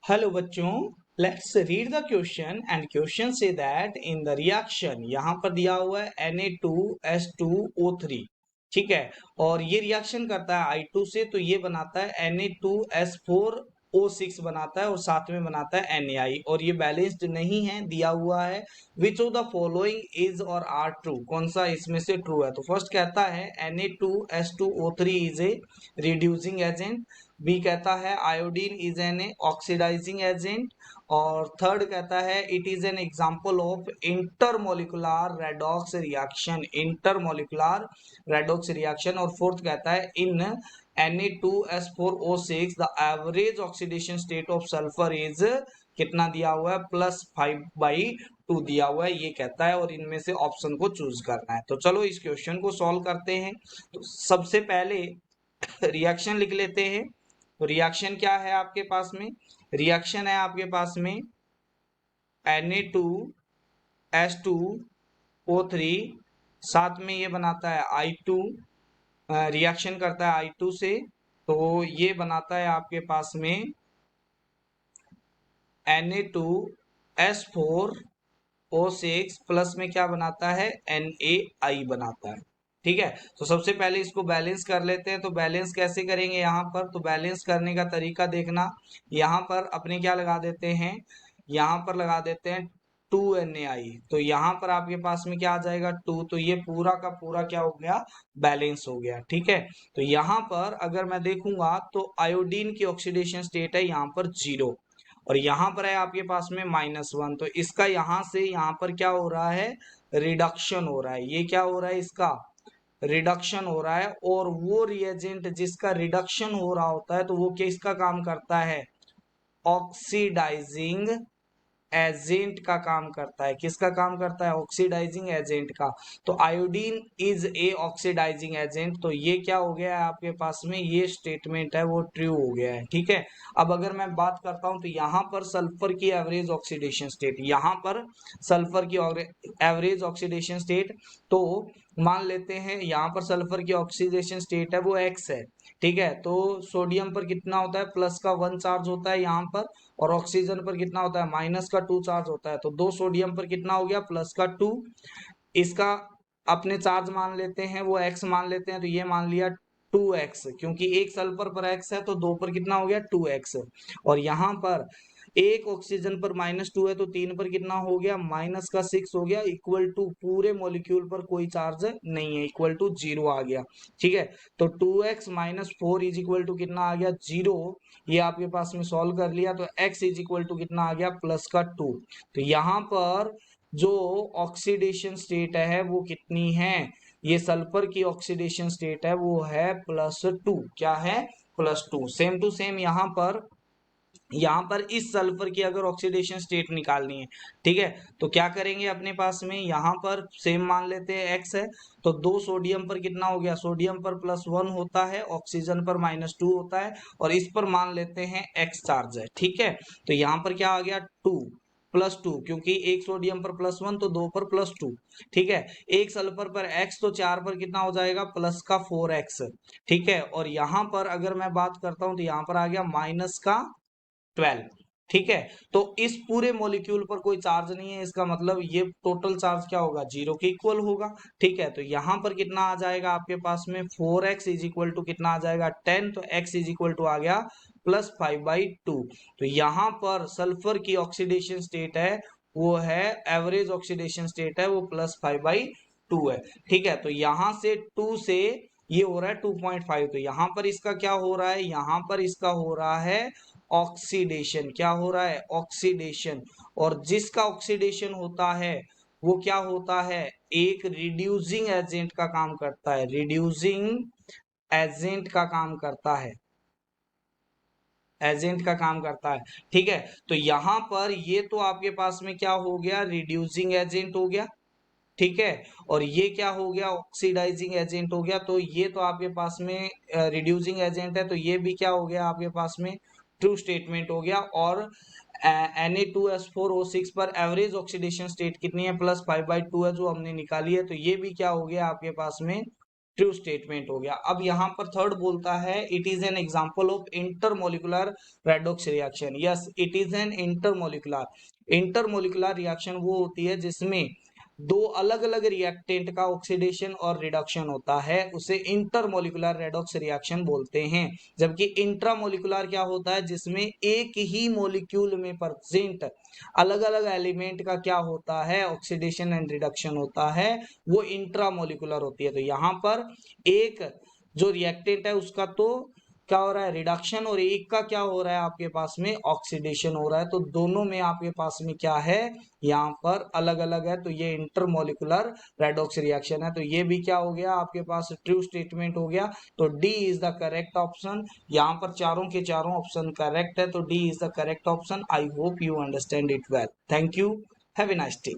Hello बच्चों, let's read the question and question say that in the reaction यहां पर दिया हुआ है Na2S2O3। ठीक है, और ये रिएक्शन करता है I2 से, तो ये बनाता है Na2S4O6 बनाता है और साथ में बनाता है Na, और ये बैलेंस्ड नहीं है, दिया हुआ है which of the following is और आर ट्रू, कौन सा इसमें से ट्रू है। तो फर्स्ट कहता है Na2S2O3 is a reducing agent, B कहता है iodine is an oxidising agent, और थर्ड कहता है it is an example of intermolecular redox reaction, intermolecular redox reaction, और फोर्थ कहता है in Na2S4O6 the average oxidation state of sulphur is कितना दिया हुआ है, +5/2 दिया हुआ है, ये कहता है, और इनमें से ऑप्शन को चूज करना है। तो चलो इस क्वेश्चन को सॉल्व करते हैं। तो सबसे पहले रिएक्शन लिख लेते हैं। तो रिएक्शन क्या है आपके पास में, रिएक्शन है आपके पास में Na2S2O3, साथ में ये बनाता है I2, रिएक्शन करता है I2 से, तो ये बनाता है आपके पास में Na2S4O6 प्लस में क्या बनाता है, NaI बनाता है। ठीक है, तो सबसे पहले इसको बैलेंस कर लेते हैं। तो बैलेंस कैसे करेंगे यहाँ पर, तो बैलेंस करने का तरीका देखना, यहाँ पर अपने क्या लगा देते हैं, यहाँ पर लगा देते हैं 2Na, तो यहाँ पर आपके पास में क्या आ जाएगा 2, तो ये पूरा का पूरा क्या हो गया, बैलेंस हो गया। ठीक है, तो यहाँ पर अगर मैं देखूंगा तो आयोडीन की ऑक्सीडेशन स्टेट है यहाँ पर 0, और यहाँ पर है आपके पास में -1, तो इसका यहाँ से यहाँ पर क्या हो रहा है, रिडक्शन हो रहा है। ये क्या हो रहा है, इसका रिडक्शन हो रहा है, और वो रिएजेंट जिसका रिडक्शन हो रहा होता है तो वो किसका काम करता है, ऑक्सीडाइजिंग एजेंट का काम करता है। किसका काम करता है, ऑक्सीडाइजिंग एजेंट का। तो iodine is a oxidising agent, तो ये क्या हो गया है आपके पास में, ये स्टेटमेंट है वो ट्रू हो गया है। ठीक है, अब अगर मैं बात करता हूं तो यहाँ पर सल्फर की एवरेज ऑक्सीडेशन स्टेट, यहाँ पर सल्फर की एवरेज ऑक्सीडेशन स्टेट, तो मान लेते हैं यहाँ पर सल्फर की ऑक्सीडेशन स्टेट है वो x है। ठीक है, तो सोडियम पर कितना होता है, +1 चार्ज होता है यहाँ पर, और ऑक्सीजन पर कितना होता है, -2 चार्ज होता है। तो 2 सोडियम पर कितना हो गया, +2, इसका अपने चार्ज मान लेते हैं वो x मान लेते हैं, तो ये मान लिया 2x, क्योंकि एक सल्फर पर x है तो 2 पर कितना हो गया 2x, और यहाँ पर एक ऑक्सीजन पर -2 है तो 3 पर कितना हो गया, -6 हो गया, इक्वल टू पूरे मॉलिक्यूल पर कोई चार्ज नहीं है, इक्वल टू 0 आ गया। ठीक है, तो 2x - 4 इज इक्वल टू कितना आ गया, 0, ये आपके पास में सॉल्व कर लिया, तो x इज इक्वल टू कितना आ गया, +2। तो यहाँ पर जो ऑक्सीडेशन स्टेट है वो कितनी है, ये सल्फर की ऑक्सीडेशन स्टेट है वो है +2, क्या है, +2। सेम टू सेम यहाँ पर इस सल्फर की अगर ऑक्सीडेशन स्टेट निकालनी है, ठीक है, तो क्या करेंगे, अपने पास में यहाँ पर सेम मान लेते हैं x है, तो 2 सोडियम पर कितना हो गया, सोडियम पर +1 होता है, ऑक्सीजन पर -2 होता है, और इस पर मान लेते हैं x चार्ज है। ठीक है, तो यहाँ पर क्या आ गया, 2 +2, क्योंकि एक सोडियम पर +1 तो 2 पर +2। ठीक है, एक सल्फर पर x तो 4 पर कितना हो जाएगा, प्लस का 4x। ठीक है, और यहाँ पर अगर मैं बात करता हूं तो यहाँ पर आ गया -12। ठीक है, तो इस पूरे मॉलिक्यूल पर कोई चार्ज नहीं है, इसका मतलब ये टोटल चार्ज क्या होगा, 0 के इक्वल होगा। ठीक है, तो यहाँ पर कितना आ जाएगा आपके पास में, 4x इज इक्वल टू कितना आ जाएगा 10, तो x इज इक्वल टू आ गया +5/2। तो यहाँ पर सल्फर की ऑक्सीडेशन स्टेट है वो है, एवरेज ऑक्सीडेशन स्टेट है वो +5/2 है। ठीक है, तो यहाँ से 2 से ये हो रहा है 2.5, तो यहाँ पर इसका क्या हो रहा है, यहाँ पर इसका हो रहा है ऑक्सीडेशन, क्या हो रहा है, ऑक्सीडेशन, और जिसका ऑक्सीडेशन होता है वो क्या होता है, एक रिड्यूसिंग एजेंट का काम करता है, रिड्यूसिंग एजेंट का काम करता है, एजेंट का काम करता है। ठीक है, तो यहां पर ये तो आपके पास में क्या हो गया, रिड्यूसिंग एजेंट हो गया। ठीक है, और ये क्या हो गया, ऑक्सीडाइजिंग एजेंट हो गया, तो ये तो आपके पास में रिड्यूसिंग एजेंट है, तो ये भी क्या हो गया आपके पास में, ट्रू स्टेटमेंट हो गया। और Na2S4O6 पर एवरेज ऑक्सीडेशन स्टेट कितनी है, +5/2 है जो हमने निकाली है, तो ये भी क्या हो गया आपके पास में ट्रू स्टेटमेंट हो गया। अब यहाँ पर थर्ड बोलता है it is an example of intermolecular redox reaction. Yes, it is N intermolecular reaction वो होती है जिसमें दो अलग अलग रिएक्टेंट का ऑक्सीडेशन और रिडक्शन होता है, उसे इंटरमोलिकुलर रेडॉक्स रिएक्शन बोलते हैं। जबकि इंट्रामोलिकुलर क्या होता है, जिसमें एक ही मॉलिक्यूल में प्रेजेंट अलग अलग एलिमेंट का क्या होता है, ऑक्सीडेशन एंड रिडक्शन होता है, वो इंट्रामोलिकुलर होती है। तो यहाँ पर एक जो रिएक्टेंट है उसका तो क्या हो रहा है, रिडक्शन, और एक का क्या हो रहा है आपके पास में, ऑक्सीडेशन हो रहा है। तो दोनों में आपके पास में क्या है, यहाँ पर अलग अलग है। तो ये इंटरमोलिकुलर रेडॉक्स रिएक्शन है। तो ये भी क्या हो गया आपके पास, ट्रू स्टेटमेंट हो गया। तो D is the correct option. यहाँ पर चारों के चारों ऑप्शन करेक्ट है, तो D is the correct option. I hope you understand it well. Thank you, have a nice day.